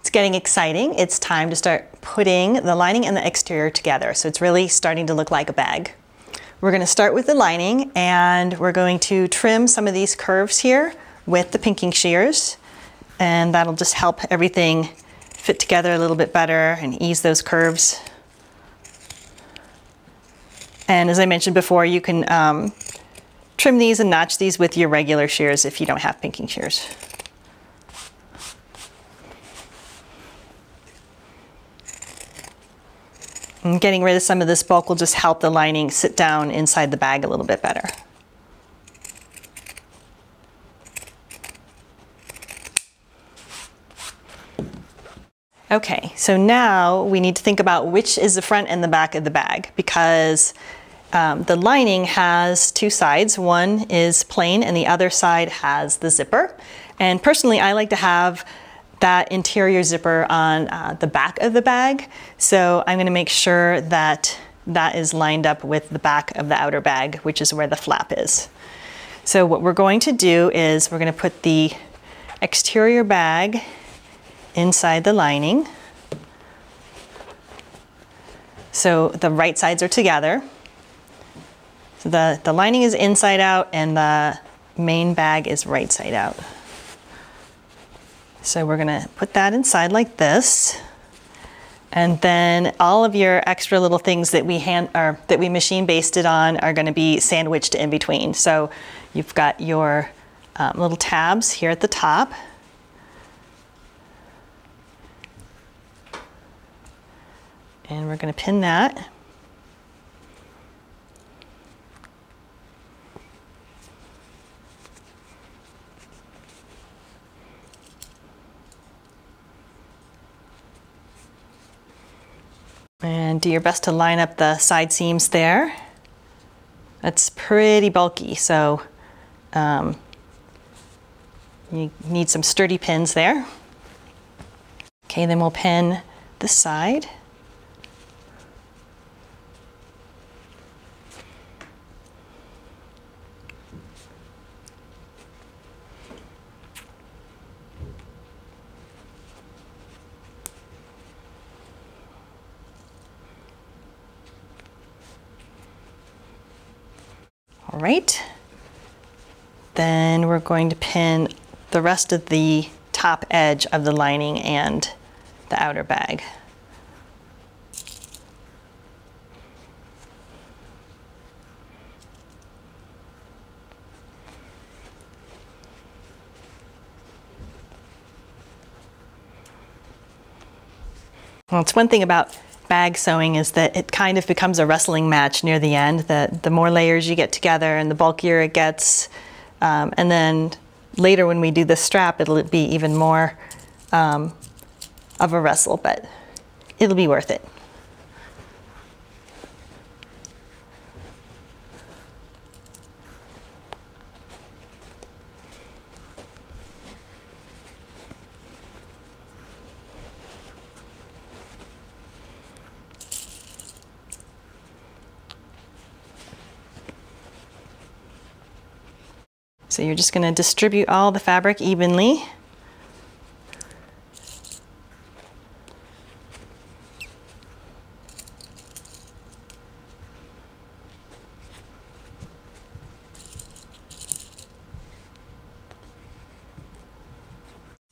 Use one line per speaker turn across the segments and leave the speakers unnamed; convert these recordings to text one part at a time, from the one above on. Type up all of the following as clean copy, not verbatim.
It's getting exciting. It's time to start putting the lining and the exterior together. So it's really starting to look like a bag. We're going to start with the lining, and we're going to trim some of these curves here with the pinking shears, and that'll just help everything fit together a little bit better and ease those curves. And as I mentioned before, you can trim these and notch these with your regular shears if you don't have pinking shears. And getting rid of some of this bulk will just help the lining sit down inside the bag a little bit better. Okay, so now we need to think about which is the front and the back of the bag, because the lining has two sides. One is plain and the other side has the zipper. And personally, I like to have that interior zipper on the back of the bag. So I'm going to make sure that that is lined up with the back of the outer bag, which is where the flap is. So what we're going to do is we're going to put the exterior bag inside the lining. So the right sides are together. So the lining is inside out and the main bag is right side out. So we're gonna put that inside like this. And then all of your extra little things that we machine basted on are gonna be sandwiched in between. So you've got your little tabs here at the top. And we're gonna pin that. And do your best to line up the side seams there. That's pretty bulky, so you need some sturdy pins there. Okay, then we'll pin this side. All right, then we're going to pin the rest of the top edge of the lining and the outer bag. Well, it's one thing about bag sewing is that it kind of becomes a wrestling match near the end. The more layers you get together and the bulkier it gets, and then later when we do the strap, it'll be even more of a wrestle, but it'll be worth it. So you're just going to distribute all the fabric evenly.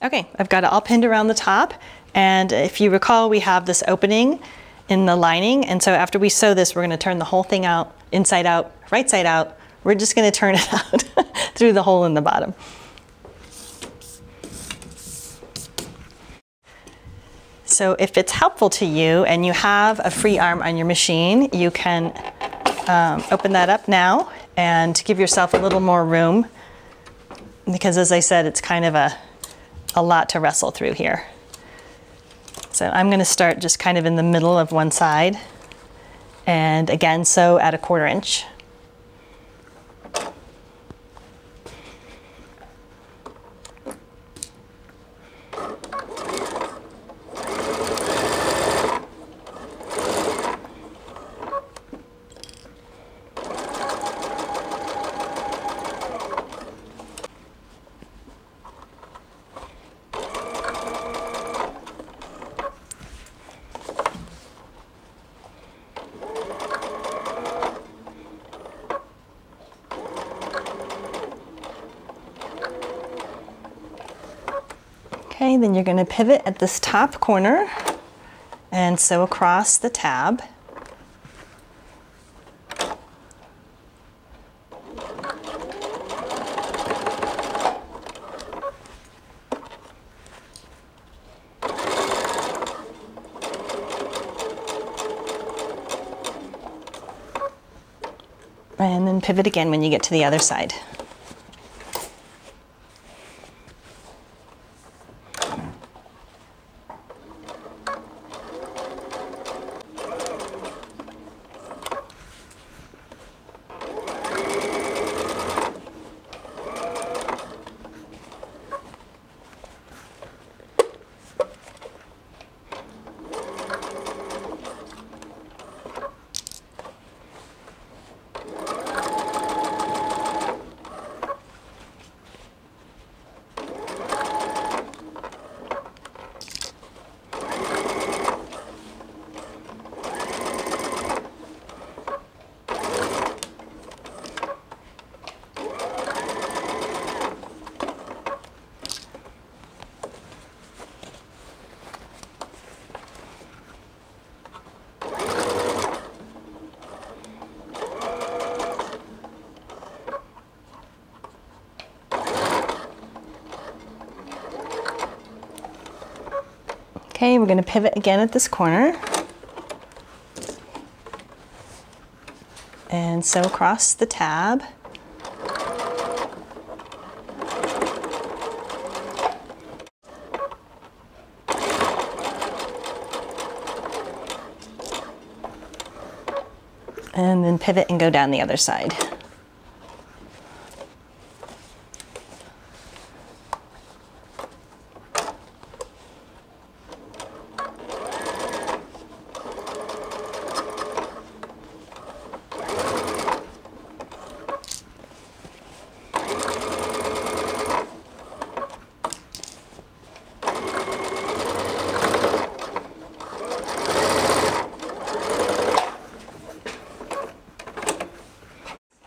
Okay, I've got it all pinned around the top, and if you recall, we have this opening in the lining, and so after we sew this, we're going to turn the whole thing out, inside out, right side out. We're just going to turn it out through the hole in the bottom. So if it's helpful to you and you have a free arm on your machine, you can open that up now and give yourself a little more room, because as I said, it's kind of a lot to wrestle through here. So I'm going to start just kind of in the middle of one side, and again sew at 1/4 inch. Okay, then you're going to pivot at this top corner and sew across the tab. And then pivot again when you get to the other side. Okay, we're going to pivot again at this corner and sew across the tab. And then pivot and go down the other side.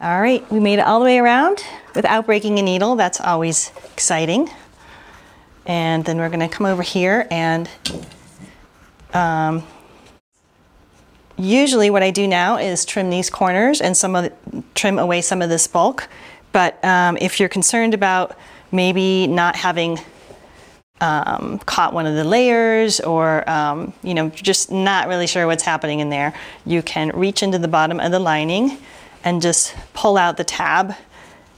All right, we made it all the way around without breaking a needle. That's always exciting. And then we're going to come over here and usually what I do now is trim these corners and trim away some of this bulk. But if you're concerned about maybe not having caught one of the layers or you know, just not really sure what's happening in there, you can reach into the bottom of the lining and just pull out the tab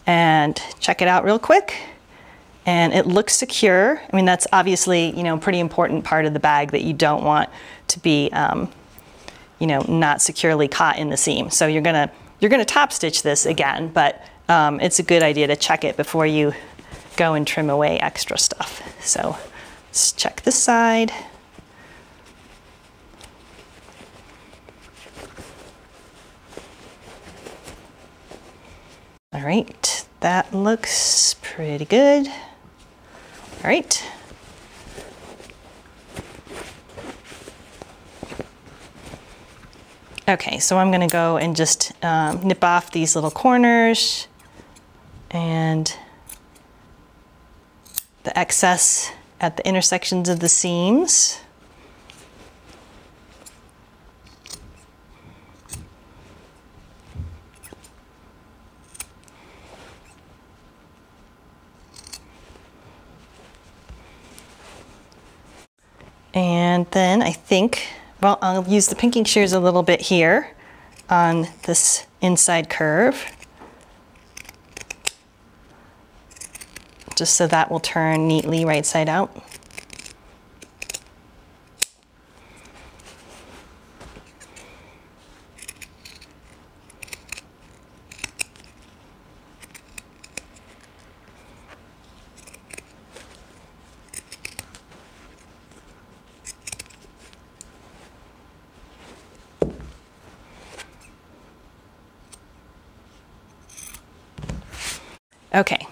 and check it out real quick. And it looks secure. I mean, that's obviously, you know, a pretty important part of the bag that you don't want to be, you know, not securely caught in the seam. So you're gonna top stitch this again, but it's a good idea to check it before you go and trim away extra stuff. So let's check this side. All right, that looks pretty good. All right. Okay, so I'm gonna go and just nip off these little corners and the excess at the intersections of the seams. And then I think, well, I'll use the pinking shears a little bit here on this inside curve, just so that will turn neatly right side out. Okay,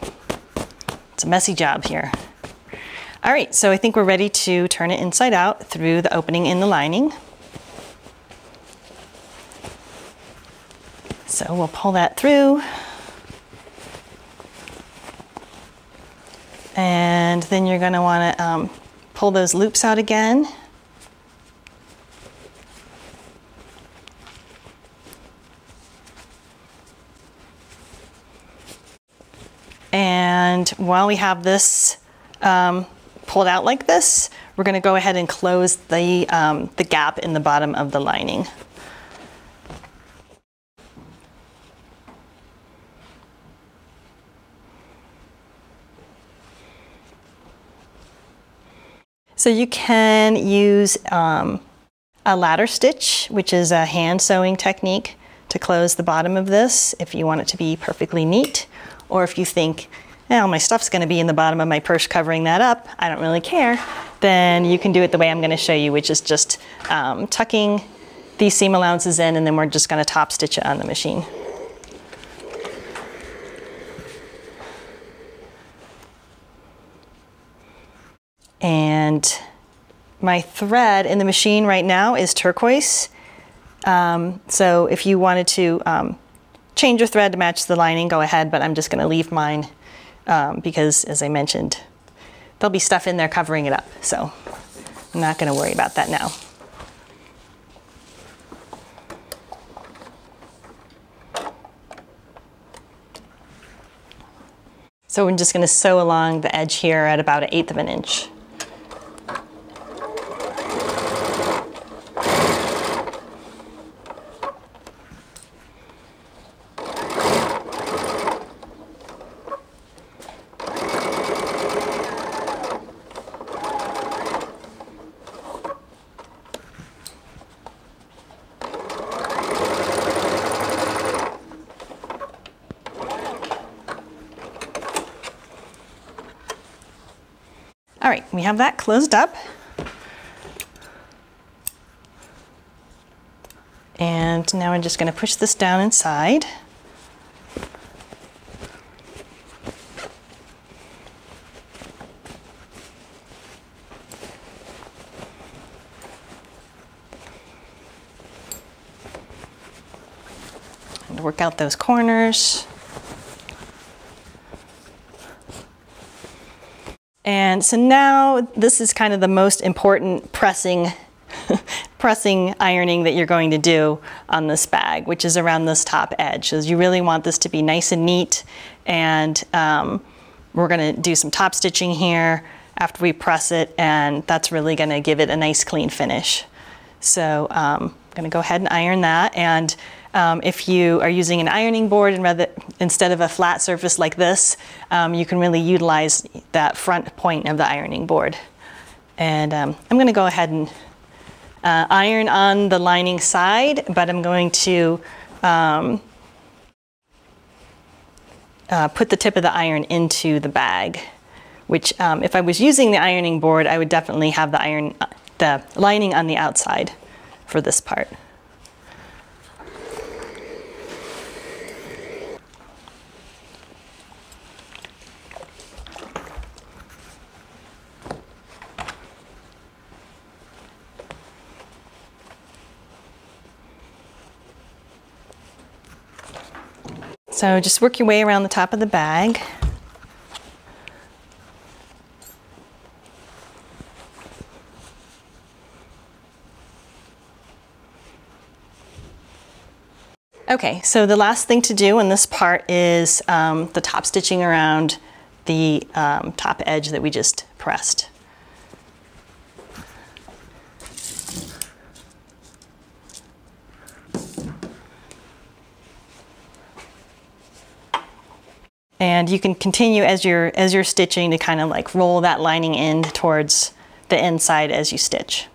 it's a messy job here. All right, so I think we're ready to turn it inside out through the opening in the lining. So we'll pull that through. And then you're going to want to pull those loops out again. And while we have this pulled out like this, we're going to go ahead and close the gap in the bottom of the lining. So you can use a ladder stitch, which is a hand sewing technique, to close the bottom of this if you want it to be perfectly neat. Or if you think, well, my stuff's going to be in the bottom of my purse covering that up, I don't really care, then you can do it the way I'm going to show you, which is just tucking these seam allowances in, and then we're just going to top stitch it on the machine. And my thread in the machine right now is turquoise. So if you wanted to change your thread to match the lining, go ahead, but I'm just going to leave mine because, as I mentioned, there'll be stuff in there covering it up. So I'm not going to worry about that now. So I'm just going to sew along the edge here at about 1/8 of an inch. All right, we have that closed up. And now I'm just going to push this down inside. And work out those corners. And so now this is kind of the most important pressing ironing that you're going to do on this bag, which is around this top edge. So you really want this to be nice and neat, and we're going to do some top stitching here after we press it, and that's really going to give it a nice clean finish. So I'm going to go ahead and iron that, and if you are using an ironing board and instead of a flat surface like this, you can really utilize that front point of the ironing board. And I'm going to go ahead and iron on the lining side, but I'm going to put the tip of the iron into the bag, which if I was using the ironing board, I would definitely have the lining on the outside for this part. So just work your way around the top of the bag. Okay, so the last thing to do in this part is the top stitching around the top edge that we just pressed. And you can continue as you're stitching to kind of like roll that lining in towards the inside as you stitch.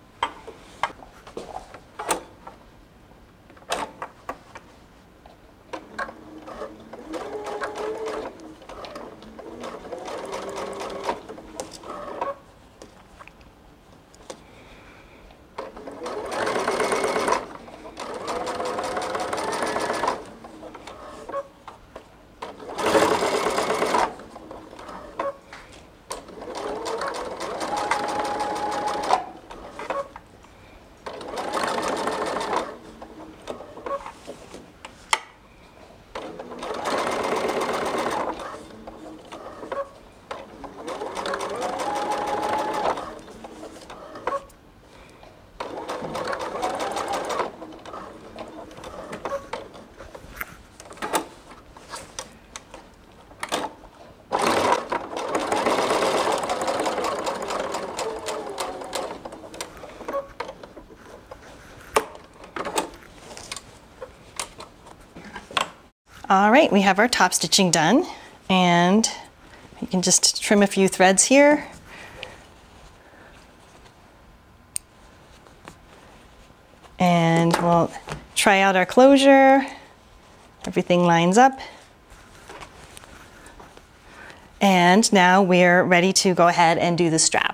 All right, we have our top stitching done, and you can just trim a few threads here. And we'll try out our closure. Everything lines up. And now we're ready to go ahead and do the strap.